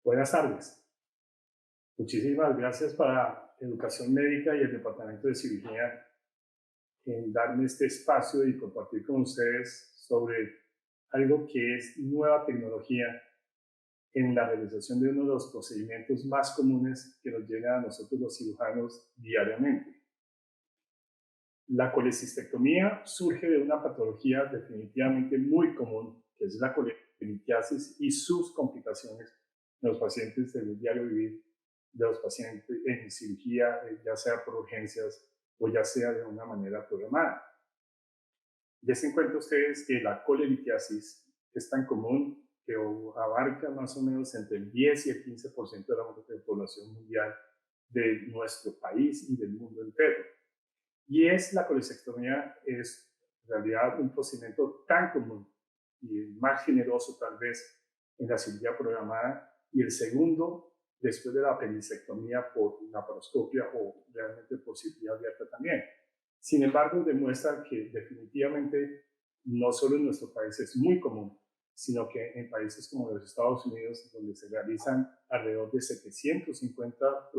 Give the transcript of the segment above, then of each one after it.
Buenas tardes. Muchísimas gracias para Educación Médica y el Departamento de Cirugía en darme este espacio y compartir con ustedes sobre algo que es nueva tecnología en la realización de uno de los procedimientos más comunes que nos llega a nosotros los cirujanos diariamente. La colecistectomía surge de una patología definitivamente muy común, que es la colelitiasis y sus complicaciones en los pacientes del diario vivir de los pacientes en cirugía, ya sea por urgencias o ya sea de una manera programada. Desen cuenta ustedes que la colelitiasis es tan común que abarca más o menos entre el 10 y el 15% de la población mundial de nuestro país y del mundo entero. Y la colecistectomía es en realidad un procedimiento tan común y más generoso tal vez en la cirugía programada, y el segundo después de la apendicectomía por laparoscopia o realmente por cirugía abierta también. Sin embargo, demuestra que definitivamente no solo en nuestro país es muy común, sino que en países como los Estados Unidos, donde se realizan alrededor de 750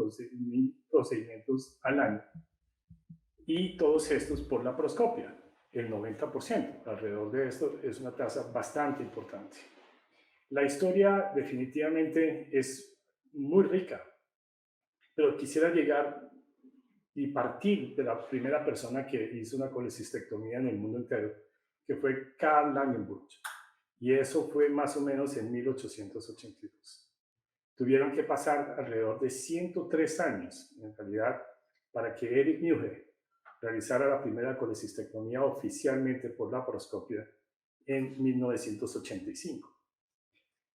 procedimientos al año, y todos estos por laparoscopia, el 90%. Alrededor de esto es una tasa bastante importante. La historia definitivamente es muy rica, pero quisiera llegar y partir de la primera persona que hizo una colecistectomía en el mundo entero, que fue Karl Langenbrunn, y eso fue más o menos en 1882. Tuvieron que pasar alrededor de 103 años, en realidad, para que Erich Muehlke realizara la primera colecistectomía oficialmente por laparoscopia en 1985.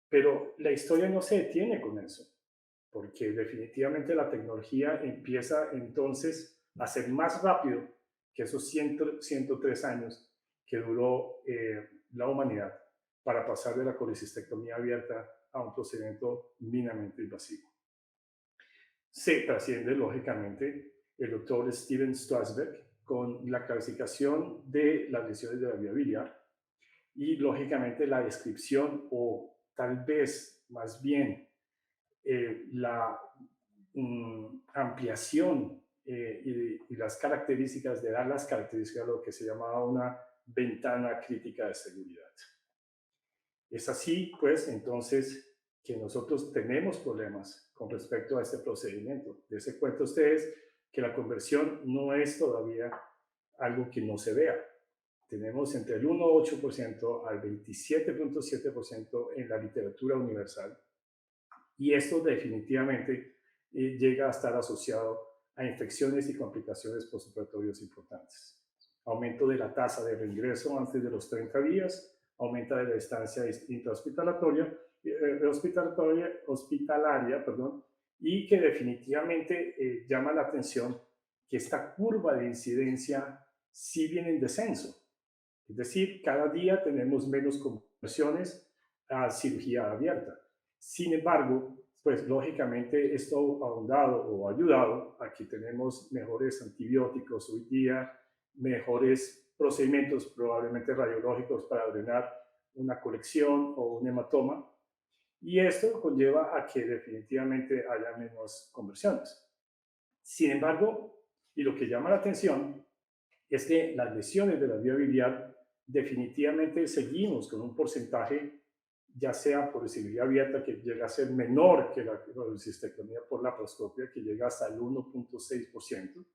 Pero la historia no se detiene con eso, porque definitivamente la tecnología empieza entonces a ser más rápido que esos 103 años que duró la humanidad para pasar de la colecistectomía abierta a un procedimiento mínimamente invasivo. Se trasciende, lógicamente, el doctor Steven Strasberg con la clasificación de las lesiones de la vía biliar y, lógicamente, la descripción o tal vez más bien la ampliación y las características de dar las características de lo que se llamaba una ventana crítica de seguridad. Es así, pues, entonces, que nosotros tenemos problemas con respecto a este procedimiento. Dese cuenta ustedes que la conversión no es todavía algo que no se vea. Tenemos entre el 1,8% al 27,7% en la literatura universal. Y esto definitivamente llega a estar asociado a infecciones y complicaciones postoperatorias importantes. Aumento de la tasa de reingreso antes de los 30 días, aumenta de la estancia intrahospitalaria, hospitalaria, y que definitivamente llama la atención que esta curva de incidencia sí viene en descenso. Es decir, cada día tenemos menos conversiones a cirugía abierta. Sin embargo, pues lógicamente esto ha ahondado o ayudado a que tenemos mejores antibióticos hoy día, mejores procedimientos probablemente radiológicos para drenar una colección o un hematoma, y esto conlleva a que definitivamente haya menos conversiones. Sin embargo, y lo que llama la atención es que las lesiones de la vía biliar definitivamente seguimos con un porcentaje, ya sea por cirugía abierta, que llega a ser menor que la colecistectomía por laparoscopia, que llega hasta el 1,6%,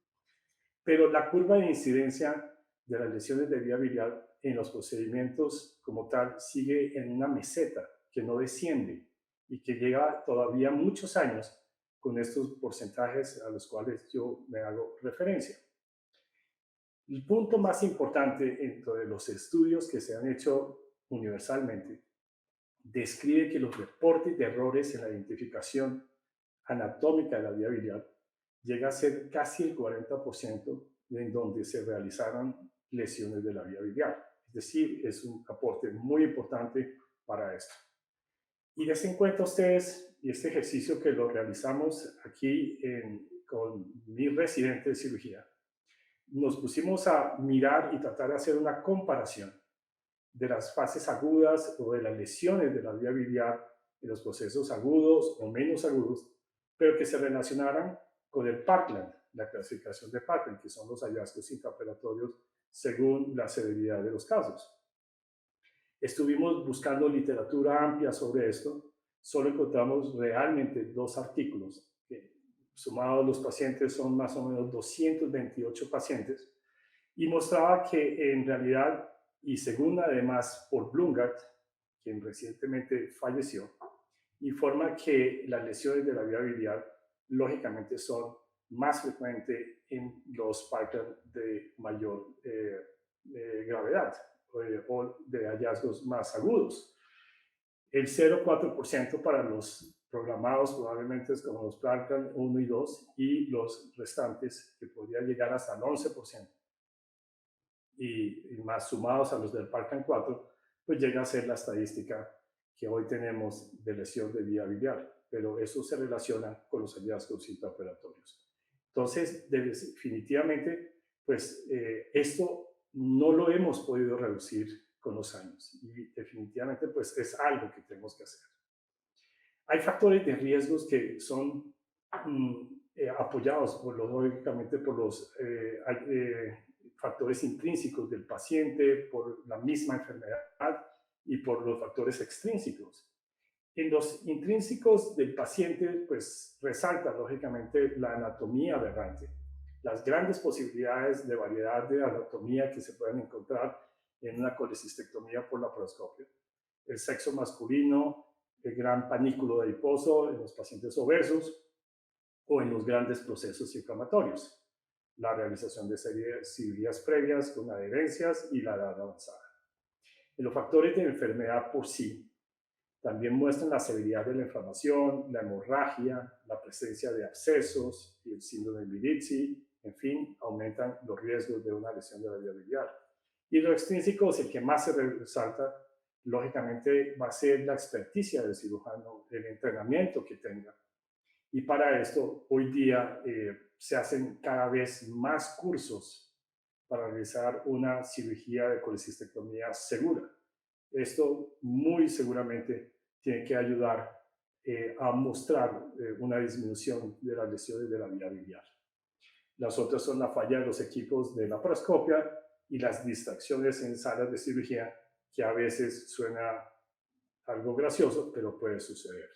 pero la curva de incidencia de las lesiones de vía biliar en los procedimientos como tal sigue en una meseta que no desciende y que llega todavía muchos años con estos porcentajes a los cuales yo me hago referencia. El punto más importante entre los estudios que se han hecho universalmente describe que los reportes de errores en la identificación anatómica de la vía biliar llega a ser casi el 40% en donde se realizaron lesiones de la vía biliar. Es decir, es un aporte muy importante para esto. Y desen cuenta ustedes, y este ejercicio que lo realizamos aquí con mi residente de cirugía, nos pusimos a mirar y tratar de hacer una comparación de las fases agudas o de las lesiones de la vía biliar en los procesos agudos o menos agudos, pero que se relacionaran con el Parkland, la clasificación de Parkland, que son los hallazgos intraoperatorios según la severidad de los casos. Estuvimos buscando literatura amplia sobre esto, solo encontramos realmente 2 artículos, que sumados los pacientes son más o menos 228 pacientes, y mostraba que en realidad, y según además por Blumgart, quien recientemente falleció, informa que las lesiones de la vía biliar lógicamente son más frecuentes en los Parkland de mayor gravedad o de hallazgos más agudos. El 0,4% para los programados probablemente es como los Parkland 1 y 2 y los restantes que podría llegar hasta el 11% y más sumados a los del Parkland 4, pues llega a ser la estadística que hoy tenemos de lesión de vía biliar, pero eso se relaciona con los hallazgos intraoperatorios. Entonces, definitivamente, pues esto no lo hemos podido reducir con los años y definitivamente pues es algo que tenemos que hacer. Hay factores de riesgos que son apoyados lógicamente por los factores intrínsecos del paciente, por la misma enfermedad y por los factores extrínsecos. En los intrínsecos del paciente, pues resalta lógicamente la anatomía aberrante, las grandes posibilidades de variedad de anatomía que se pueden encontrar en una colecistectomía por laparoscopia, el sexo masculino, el gran panículo adiposo en los pacientes obesos o en los grandes procesos inflamatorios, la realización de cirugías previas con adherencias y la edad avanzada. En los factores de enfermedad por sí, también muestran la severidad de la inflamación, la hemorragia, la presencia de abscesos y el síndrome de Lirizzi, en fin, aumentan los riesgos de una lesión de la vía biliar. Y lo extrínseco es el que más se resalta, lógicamente va a ser la experticia del cirujano, el entrenamiento que tenga. Y para esto, hoy día se hacen cada vez más cursos para realizar una cirugía de colecistectomía segura. Esto muy seguramente tiene que ayudar a mostrar una disminución de las lesiones de la vía biliar. Las otras son la falla de los equipos de laparoscopia y las distracciones en salas de cirugía, que a veces suena algo gracioso, pero puede suceder.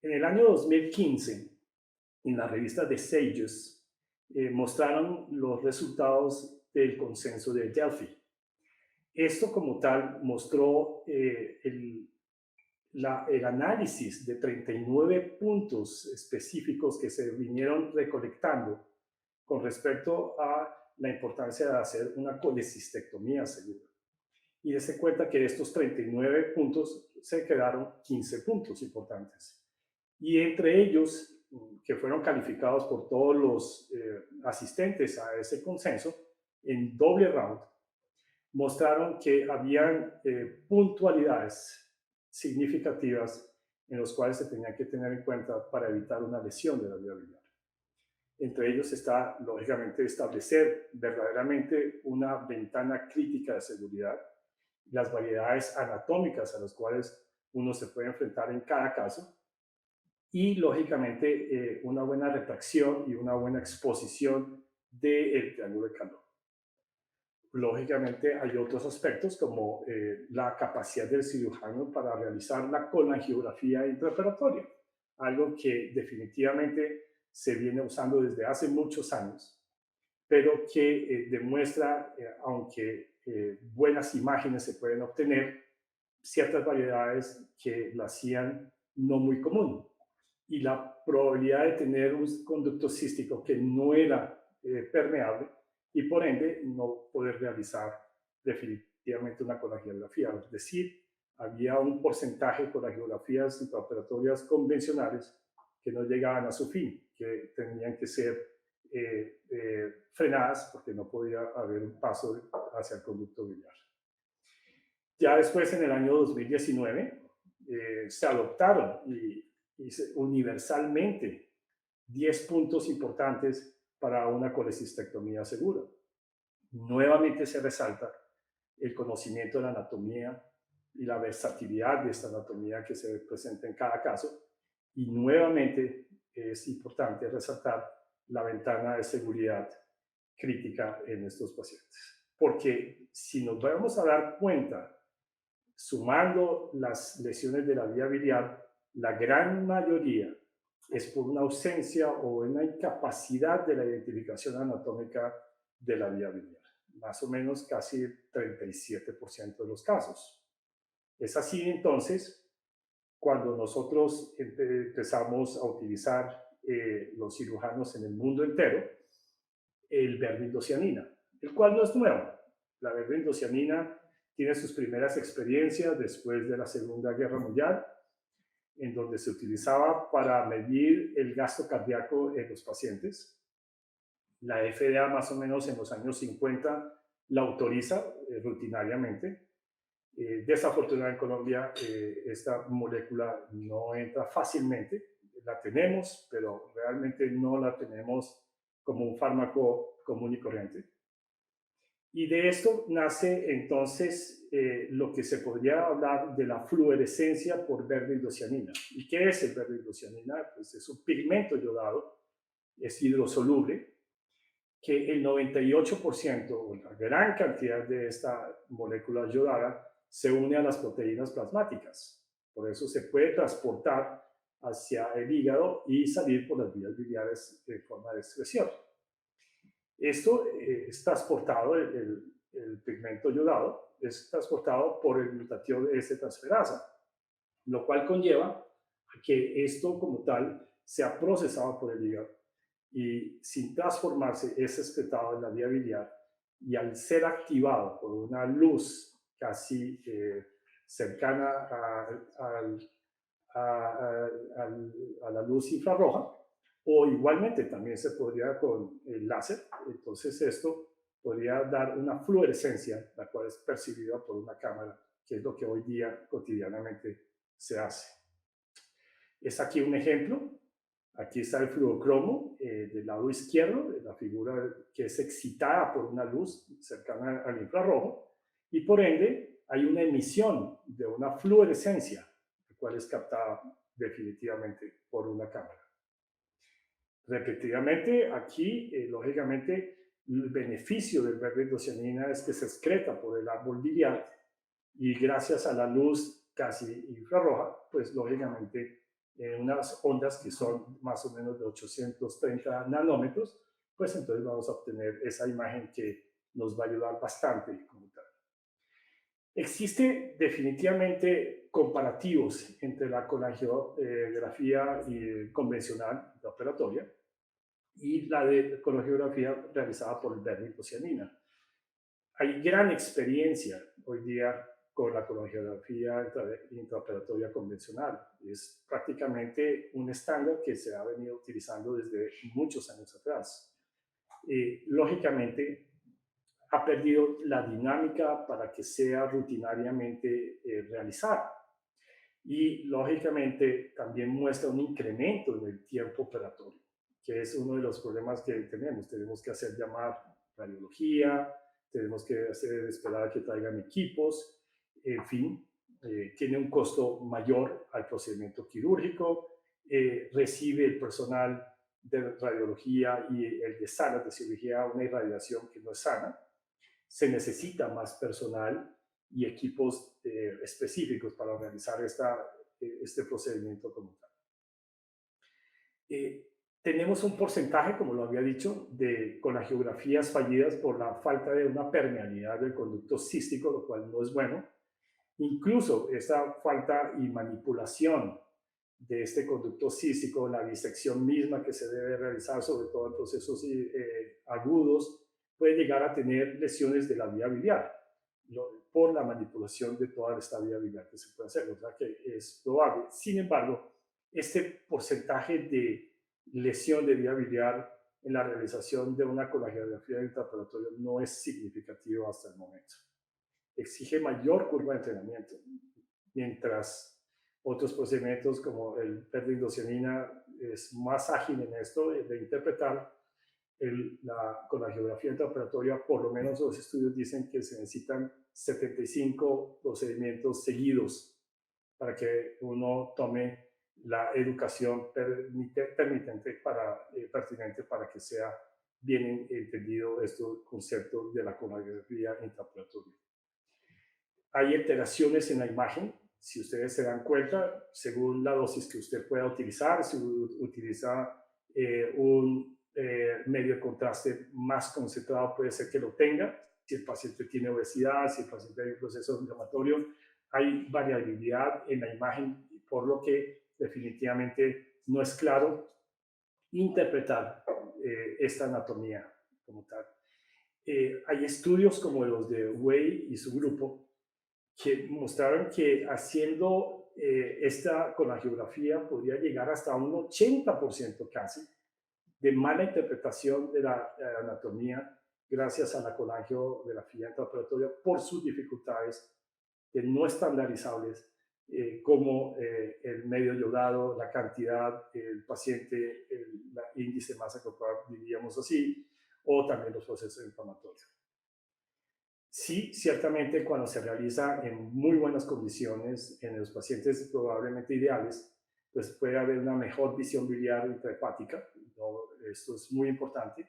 En el año 2015, en la revista The Sages, mostraron los resultados del consenso de Delphi. Esto como tal mostró el análisis de 39 puntos específicos que se vinieron recolectando con respecto a la importancia de hacer una colecistectomía segura. Y dése cuenta que de estos 39 puntos se quedaron 15 puntos importantes. Y entre ellos, que fueron calificados por todos los asistentes a ese consenso, en doble round, mostraron que habían puntualidades significativas en los cuales se tenían que tener en cuenta para evitar una lesión de la vía biliar. Entre ellos está, lógicamente, establecer verdaderamente una ventana crítica de seguridad, las variedades anatómicas a las cuales uno se puede enfrentar en cada caso, y lógicamente una buena retracción y una buena exposición del triángulo de calor. Lógicamente hay otros aspectos como la capacidad del cirujano para realizar la colangiografía intraoperatoria, algo que definitivamente se viene usando desde hace muchos años, pero que demuestra, aunque buenas imágenes se pueden obtener, ciertas variedades que la hacían no muy común. Y la probabilidad de tener un conducto cístico que no era permeable y por ende no poder realizar definitivamente una colangiografía. Es decir, había un porcentaje de colangiografías intraoperatorias convencionales que no llegaban a su fin, que tenían que ser frenadas porque no podía haber un paso hacia el conducto biliar. Ya después, en el año 2019, se adoptaron y universalmente 10 puntos importantes para una colecistectomía segura. Nuevamente se resalta el conocimiento de la anatomía, y la versatilidad de esta anatomía que se presenta en cada caso. Y nuevamente es importante resaltar la ventana de seguridad crítica en estos pacientes. Porque si nos vamos a dar cuenta, sumando las lesiones de la vía biliar, la gran mayoría es por una ausencia o una incapacidad de la identificación anatómica de la vía biliar. Más o menos casi 37% de los casos. Es así entonces cuando nosotros empezamos a utilizar los cirujanos en el mundo entero el vermindocianina, el cual no es nuevo. La vermindocianina tiene sus primeras experiencias después de la Segunda Guerra Mundial, en donde se utilizaba para medir el gasto cardíaco en los pacientes. La FDA más o menos en los años 50 la autoriza rutinariamente. Desafortunadamente en Colombia esta molécula no entra fácilmente. La tenemos, pero realmente no la tenemos como un fármaco común y corriente. Y de esto nace entonces lo que se podría hablar de la fluorescencia por vermindocianina. ¿Y qué es el vermindocianina? Pues es un pigmento yodado, es hidrosoluble, que el 98% o la gran cantidad de esta molécula yodada se une a las proteínas plasmáticas. Por eso se puede transportar hacia el hígado y salir por las vías biliares de forma de excreción. Esto es transportado, el pigmento yodado, es transportado por el glutatión de S-transferasa, lo cual conlleva a que esto como tal sea procesado por el hígado y sin transformarse es excretado en la vía biliar y al ser activado por una luz casi cercana a la luz infrarroja, o igualmente también se podría con el láser. Entonces esto podría dar una fluorescencia, la cual es percibida por una cámara, que es lo que hoy día cotidianamente se hace. Es aquí un ejemplo. Aquí está el fluocromo del lado izquierdo, la figura que es excitada por una luz cercana al infrarrojo, y por ende hay una emisión de una fluorescencia, la cual es captada definitivamente por una cámara. Repetidamente, aquí, lógicamente, el beneficio del vermindocianina es que se excreta por el árbol biliar y gracias a la luz casi infrarroja, pues lógicamente en unas ondas que son más o menos de 830 nanómetros, pues entonces vamos a obtener esa imagen que nos va a ayudar bastante como tal. Existe definitivamente comparativos entre la colangiografía convencional, la operatoria, y la de colangiografía realizada por el vermindocianina. Hay gran experiencia hoy día con la colangiografía intraoperatoria convencional. Es prácticamente un estándar que se ha venido utilizando desde muchos años atrás. Lógicamente, ha perdido la dinámica para que sea rutinariamente realizada. Y lógicamente también muestra un incremento en el tiempo operatorio, que es uno de los problemas que tenemos. Tenemos que hacer llamar radiología, tenemos que esperar a que traigan equipos, en fin, tiene un costo mayor al procedimiento quirúrgico, recibe el personal de radiología y el de salas de cirugía una irradiación que no es sana, se necesita más personal y equipos específicos para realizar este procedimiento como tal. Tenemos un porcentaje, como lo había dicho, de colangiografías fallidas por la falta de una permeabilidad del conducto cístico, lo cual no es bueno. Incluso esta falta y manipulación de este conducto cístico, la disección misma que se debe realizar, sobre todo en procesos agudos, puede llegar a tener lesiones de la vía biliar por la manipulación de toda esta vía biliar que se puede hacer, o sea que es probable. Sin embargo, este porcentaje de lesión de vía biliar en la realización de una colangiografía intraoperatoria no es significativo hasta el momento. Exige mayor curva de entrenamiento, mientras otros procedimientos como el vermindocianina es más ágil en esto de interpretar con la geografía intraoperatoria, por lo menos los estudios dicen que se necesitan 75 procedimientos seguidos para que uno tome la educación pertinente para que sea bien entendido este concepto de la coronografía intraoperatoria. Hay alteraciones en la imagen, si ustedes se dan cuenta, según la dosis que usted pueda utilizar, si utiliza un medio de contraste más concentrado, puede ser que lo tenga. Si el paciente tiene obesidad, si el paciente tiene un proceso inflamatorio, hay variabilidad en la imagen, por lo que definitivamente no es claro interpretar esta anatomía como tal. Hay estudios como los de Wei y su grupo que mostraron que haciendo esta con la geografía podría llegar hasta un 80% casi de mala interpretación de la anatomía gracias a la colangiografía intraoperatoria por sus dificultades de no estandarizables como el medio yodado, la cantidad, el paciente, el índice de masa corporal, diríamos así, o también los procesos inflamatorios. Sí, ciertamente cuando se realiza en muy buenas condiciones, en los pacientes probablemente ideales, pues puede haber una mejor visión biliar intrahepática, ¿no? Esto es muy importante.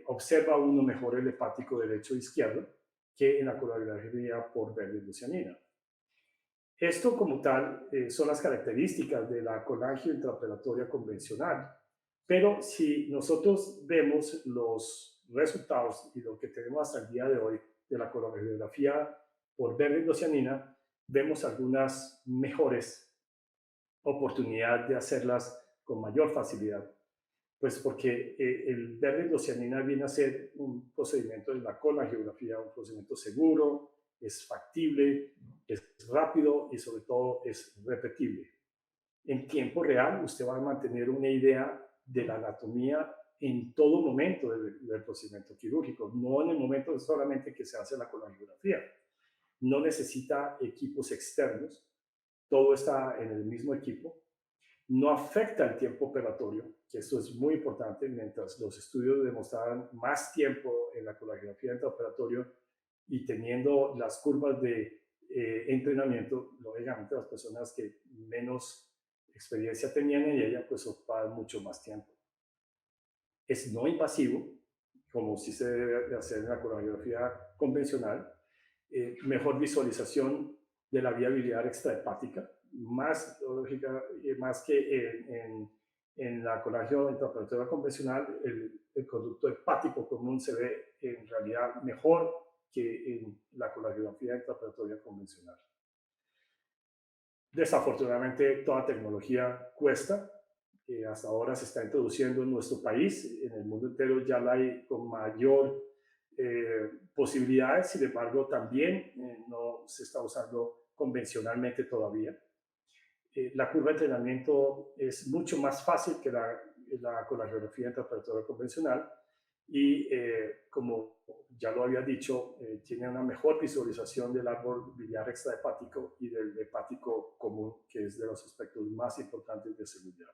Observa uno mejor el hepático derecho e izquierdo que en la coronografía por verde-glucianina. Esto como tal son las características de la colangio intraoperatoria convencional, pero si nosotros vemos los resultados y lo que tenemos hasta el día de hoy de la coronografía por verde-glucianina, vemos algunas mejores oportunidades de hacerlas con mayor facilidad, pues porque el verde-glucianina viene a ser un procedimiento de la colangiografía, un procedimiento seguro, es factible, es rápido y sobre todo es repetible. En tiempo real usted va a mantener una idea de la anatomía en todo momento del procedimiento quirúrgico, no en el momento solamente que se hace la colangiografía. No necesita equipos externos, todo está en el mismo equipo. No afecta el tiempo operatorio, que esto es muy importante, mientras los estudios demostraban más tiempo en la colangiografía intraoperatorio y teniendo las curvas de entrenamiento, lógicamente las personas que menos experiencia tenían en ella, pues ocupaban mucho más tiempo. Es no invasivo, como si se debe hacer en la coronografía convencional, mejor visualización de la vía biliar extrahepática, más que en la colangio intraoperatoria convencional, el conducto hepático común se ve en realidad mejor que en la colangiografía intraoperatoria convencional. Desafortunadamente, toda tecnología cuesta. Hasta ahora se está introduciendo en nuestro país, en el mundo entero ya la hay con mayor posibilidades, sin embargo, también no se está usando convencionalmente todavía. La curva de entrenamiento es mucho más fácil que con la geografía intraoperatoria convencional y, como ya lo había dicho, tiene una mejor visualización del árbol biliar extrahepático y del hepático común, que es de los aspectos más importantes de seguridad.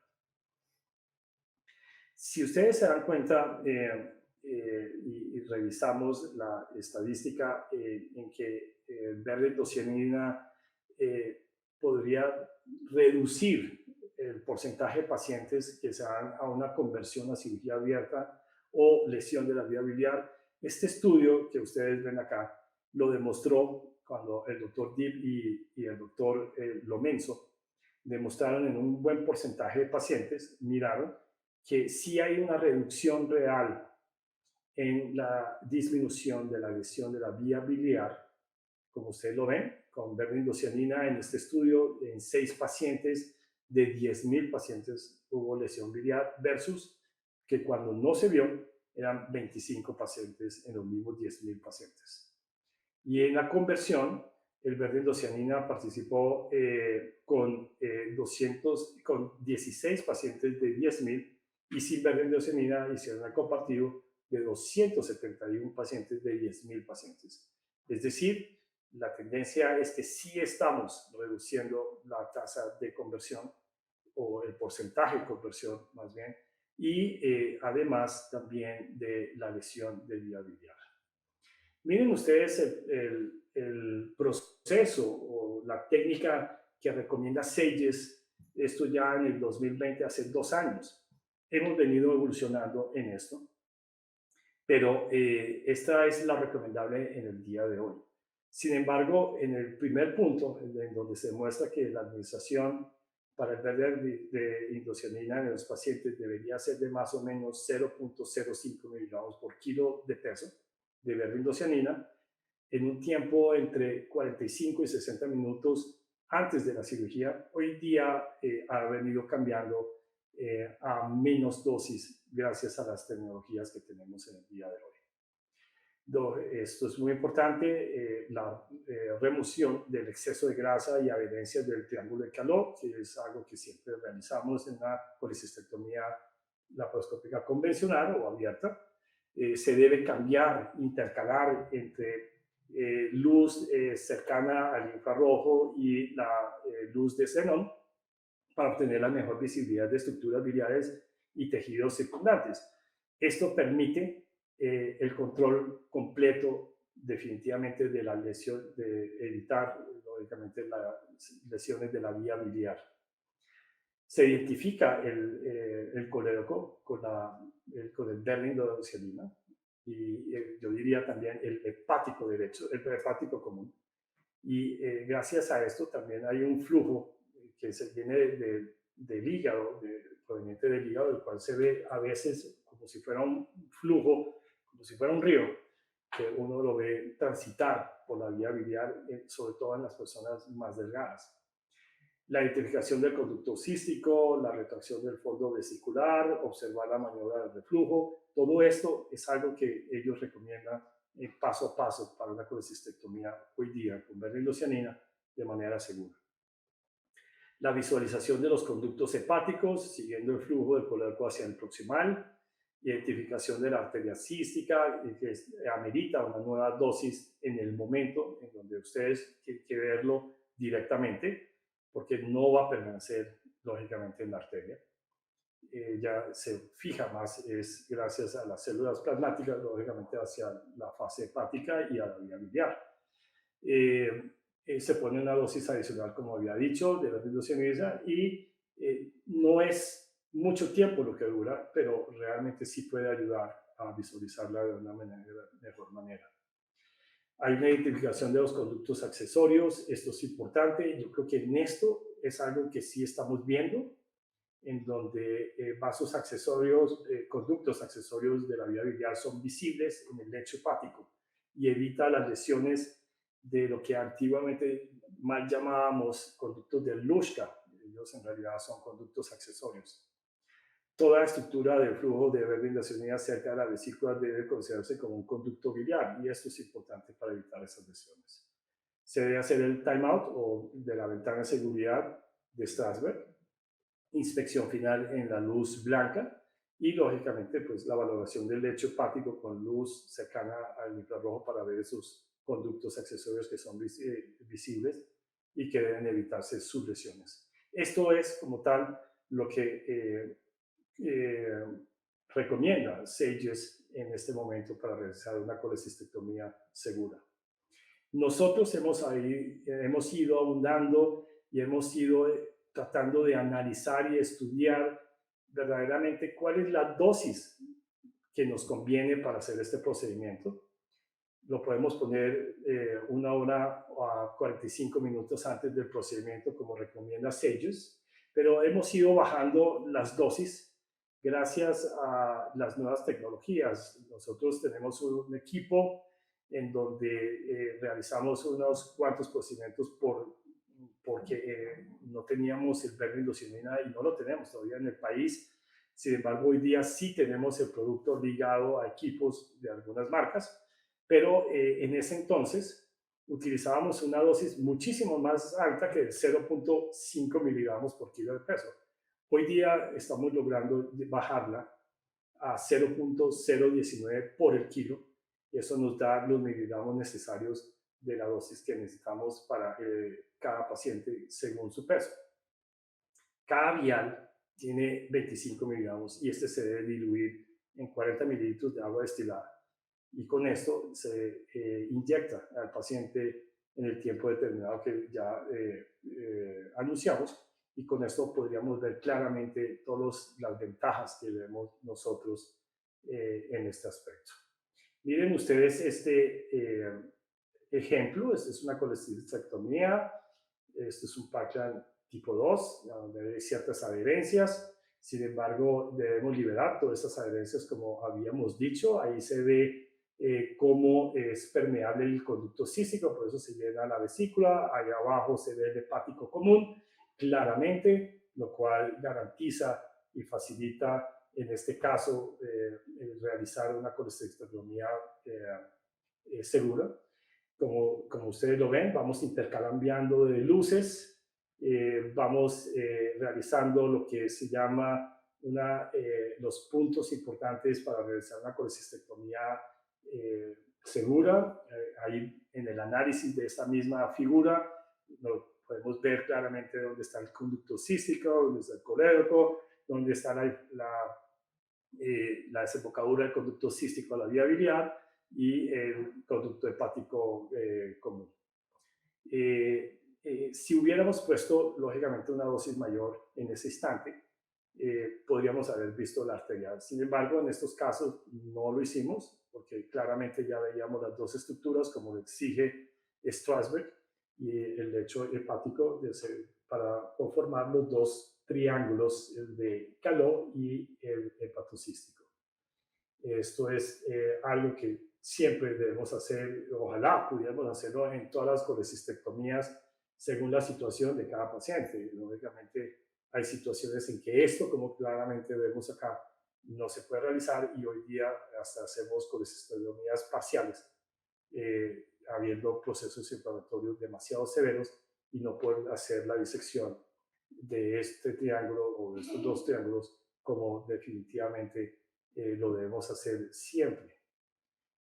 Si ustedes se dan cuenta y revisamos la estadística en que verde-glucianina podría reducir el porcentaje de pacientes que se dan a una conversión a cirugía abierta o lesión de la vía biliar. Este estudio que ustedes ven acá lo demostró cuando el doctor Dib y el doctor Lomenzo demostraron en un buen porcentaje de pacientes, miraron que sí hay una reducción real en la disminución de la lesión de la vía biliar, como ustedes lo ven, con verde-glucianina en este estudio, en 6 pacientes de 10,000 pacientes hubo lesión biliar, versus que cuando no se vio, eran 25 pacientes en los mismos 10,000 pacientes. Y en la conversión, el verde-glucianina participó con 16 pacientes de 10,000 y sin verde-glucianina hicieron el compartido de 271 pacientes de 10,000 pacientes. Es decir, la tendencia es que sí estamos reduciendo la tasa de conversión o el porcentaje de conversión más bien, y además también de la lesión de vía biliar. Miren ustedes el proceso o la técnica que recomienda Seyes, esto ya en el 2020, hace 2 años. Hemos venido evolucionando en esto, pero esta es la recomendable en el día de hoy. Sin embargo, en el primer punto, en donde se demuestra que la administración para el verde de indocianina en los pacientes debería ser de más o menos 0.05 miligramos por kilo de peso de verde indocianina, en un tiempo entre 45 y 60 minutos antes de la cirugía, hoy día ha venido cambiando a menos dosis gracias a las tecnologías que tenemos en el día de hoy. Esto es muy importante, la remoción del exceso de grasa y adherencias del triángulo de calor, que es algo que siempre realizamos en la colecistectomía laparoscópica convencional o abierta. Se debe cambiar, intercalar entre luz cercana al infrarrojo y la luz de xenón para obtener la mejor visibilidad de estructuras biliares y tejidos circundantes. Esto permite el control completo definitivamente de la lesión, de evitar lógicamente las lesiones de la vía biliar. Se identifica el colédoco con el verde indocianina y yo diría también el hepático derecho, el hepático común. Y gracias a esto también hay un flujo que se viene del hígado, proveniente del hígado, el cual se ve a veces como si fuera un flujo, como si fuera un río, que uno lo ve transitar por la vía biliar, sobre todo en las personas más delgadas. La identificación del conducto cístico, la retracción del fondo vesicular, observar la maniobra del reflujo, todo esto es algo que ellos recomiendan paso a paso para una colecistectomía hoy día con verde-indocianina de manera segura. La visualización de los conductos hepáticos, siguiendo el flujo del colédoco hacia el proximal, identificación de la arteria cística, que amerita una nueva dosis en el momento en donde ustedes tienen que verlo directamente, porque no va a permanecer lógicamente en la arteria. Ya se fija más, es gracias a las células plasmáticas, lógicamente hacia la fase hepática y a la vía biliar. Se pone una dosis adicional, como había dicho, de verde-indocianina y no es mucho tiempo lo que dura, pero realmente sí puede ayudar a visualizarla de una mejor manera. Hay una identificación de los conductos accesorios, esto es importante, yo creo que en esto es algo que sí estamos viendo, en donde vasos accesorios, conductos accesorios de la vía biliar son visibles en el lecho hepático y evita las lesiones de lo que antiguamente mal llamábamos conductos de Luschka. Ellos en realidad son conductos accesorios. Toda estructura del flujo de verde-indocianina cerca de la vesícula debe considerarse como un conducto biliar y esto es importante para evitar esas lesiones. Se debe hacer el timeout o de la ventana de seguridad de Strasberg, inspección final en la luz blanca y lógicamente pues la valoración del lecho hepático con luz cercana al infrarrojo para ver esos conductos accesorios que son visibles y que deben evitarse sus lesiones. Esto es como tal lo que recomienda Seyes en este momento para realizar una colecistectomía segura. Nosotros hemos ido abundando y hemos ido tratando de analizar y estudiar verdaderamente cuál es la dosis que nos conviene para hacer este procedimiento. Lo podemos poner 1 hora a 45 minutos antes del procedimiento, como recomienda Seyes, pero hemos ido bajando las dosis gracias a las nuevas tecnologías. Nosotros tenemos un equipo en donde realizamos unos cuantos procedimientos porque no teníamos el verde-indocianina y no lo tenemos todavía en el país. Sin embargo, hoy día sí tenemos el producto ligado a equipos de algunas marcas, pero en ese entonces utilizábamos una dosis muchísimo más alta que el 0.5 miligramos por kilo de peso. Hoy día estamos logrando bajarla a 0.019 por el kilo y eso nos da los miligramos necesarios de la dosis que necesitamos para cada paciente según su peso. Cada vial tiene 25 miligramos y este se debe diluir en 40 mililitros de agua destilada. Y con esto se inyecta al paciente en el tiempo determinado que ya anunciamos, y con esto podríamos ver claramente todas las ventajas que vemos nosotros en este aspecto. Miren ustedes este ejemplo. Esta es una colecistectomía. Este es un Parkland tipo 2, donde hay ciertas adherencias. Sin embargo, debemos liberar todas estas adherencias, como habíamos dicho. Ahí se ve cómo es permeable el conducto cístico, por eso se llena la vesícula. Ahí abajo se ve el hepático común claramente, lo cual garantiza y facilita, en este caso, realizar una colecistectomía segura. Como ustedes lo ven, vamos intercambiando de luces, vamos realizando lo que se llama los puntos importantes para realizar una colecistectomía segura. Ahí en el análisis de esta misma figura podemos ver claramente dónde está el conducto cístico, dónde está el colédoco, dónde está la desembocadura del conducto cístico a la vía biliar y el conducto hepático común. Si hubiéramos puesto, lógicamente, una dosis mayor en ese instante, podríamos haber visto la arterial. Sin embargo, en estos casos no lo hicimos, porque claramente ya veíamos las dos estructuras, como lo exige Strasberg, y el lecho hepático para conformar los dos triángulos, el de Calot y el hepatocístico. Esto es algo que siempre debemos hacer. Ojalá pudiéramos hacerlo en todas las colecistectomías según la situación de cada paciente. Lógicamente hay situaciones en que esto, como claramente vemos acá, no se puede realizar, y hoy día hasta hacemos colecistectomías parciales, habiendo procesos inflamatorios demasiado severos y no poder hacer la disección de este triángulo o de estos dos triángulos, como definitivamente lo debemos hacer siempre.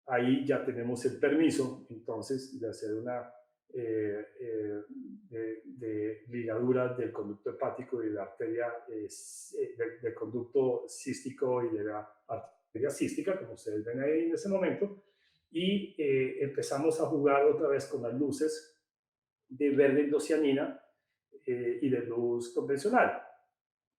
Ahí ya tenemos el permiso, entonces, de hacer una de ligadura del conducto hepático y de la arteria, del conducto cístico y de la arteria cística, como ustedes ven ahí en ese momento, y empezamos a jugar otra vez con las luces de verde endocianina y de luz convencional.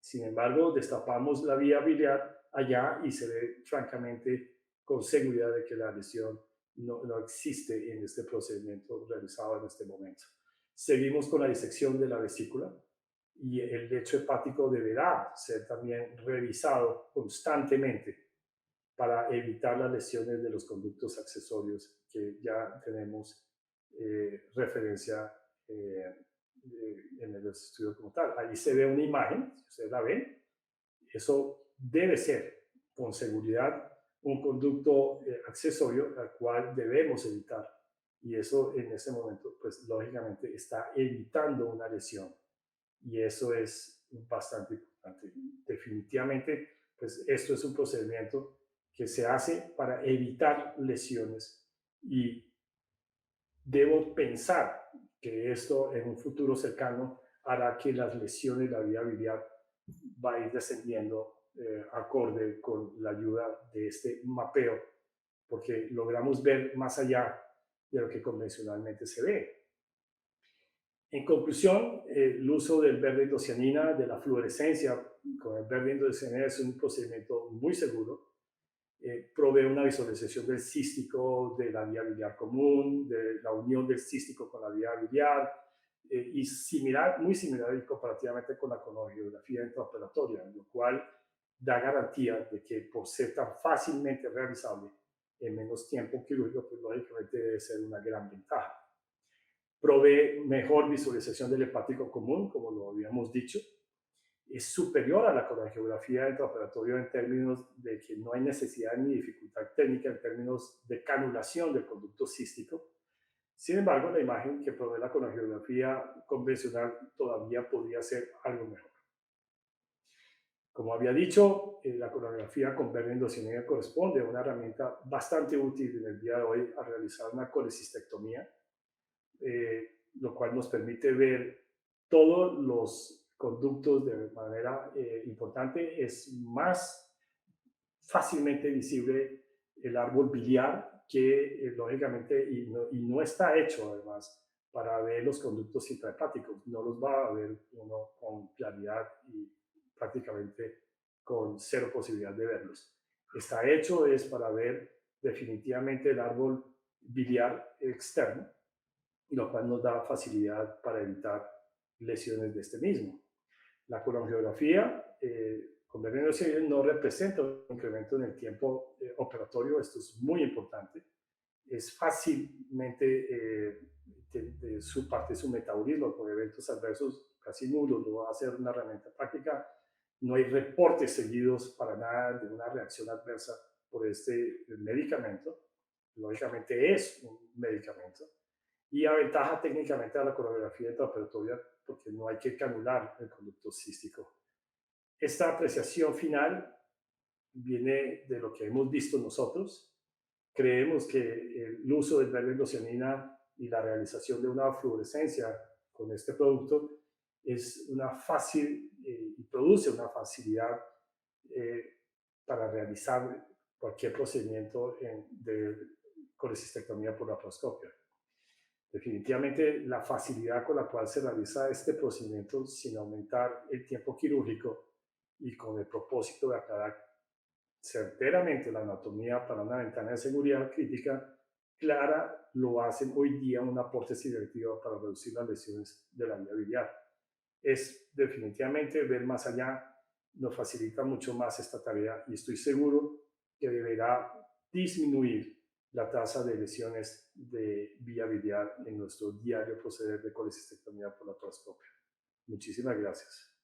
Sin embargo, destapamos la vía biliar allá y se ve francamente con seguridad de que la lesión no existe en este procedimiento realizado en este momento. Seguimos con la disección de la vesícula, y el lecho hepático deberá ser también revisado constantemente para evitar las lesiones de los conductos accesorios que ya tenemos referencia en el estudio como tal. Ahí se ve una imagen, si ustedes la ven. Eso debe ser con seguridad un conducto accesorio al cual debemos evitar, y eso en ese momento, pues lógicamente está evitando una lesión, y eso es bastante importante. Definitivamente, pues esto es un procedimiento que se hace para evitar lesiones, y debo pensar que esto en un futuro cercano hará que las lesiones de la vía biliar va a ir descendiendo acorde con la ayuda de este mapeo, porque logramos ver más allá de lo que convencionalmente se ve. En conclusión, el uso del verde endocianina, de la fluorescencia con el verde endocianina, es un procedimiento muy seguro. Provee una visualización del cístico, de la vía biliar común, de la unión del cístico con la vía biliar, y muy similar y comparativamente con la coronariografía intraoperatoria, lo cual da garantía de que, por ser tan fácilmente realizable en menos tiempo quirúrgico, pues lógicamente debe ser una gran ventaja. Provee mejor visualización del hepático común, como lo habíamos dicho. Es superior a la coronariografía intraoperatoria en términos de que no hay necesidad ni dificultad técnica en términos de canulación del conducto cístico. Sin embargo, la imagen que provee la coronariografía convencional todavía podría ser algo mejor. Como había dicho, la coronariografía con verde endocianina corresponde a una herramienta bastante útil en el día de hoy a realizar una colecistectomía, lo cual nos permite ver todos los conductos de manera importante, es más fácilmente visible el árbol biliar que lógicamente, y no está hecho además para ver los conductos intrahepáticos, no los va a ver uno con claridad y prácticamente con cero posibilidad de verlos. Está hecho es para ver definitivamente el árbol biliar externo, y lo cual nos da facilidad para evitar lesiones de este mismo. La corongiografía con veneno civil no representa un incremento en el tiempo operatorio, esto es muy importante. Es fácilmente de su parte su metabolismo con eventos adversos casi nulos, lo va a hacer una herramienta práctica. No hay reportes seguidos para nada de una reacción adversa por este medicamento. Lógicamente es un medicamento y aventaja técnicamente a la coronografía intraoperatoria porque no hay que canular el conducto cístico. Esta apreciación final viene de lo que hemos visto nosotros. Creemos que el uso del vermellosianina y la realización de una fluorescencia con este producto es una fácil y produce una facilidad eh, para realizar cualquier procedimiento de colecistectomía por laparoscopia. Definitivamente la facilidad con la cual se realiza este procedimiento sin aumentar el tiempo quirúrgico y con el propósito de aclarar certeramente la anatomía para una ventana de seguridad crítica clara, lo hacen hoy día una prótesis directiva para reducir las lesiones de la vía biliar. Es definitivamente ver más allá, nos facilita mucho más esta tarea y estoy seguro que deberá disminuir la tasa de lesiones de vía biliar en nuestro diario proceder de colecistectomía por laparoscopia. Muchísimas gracias.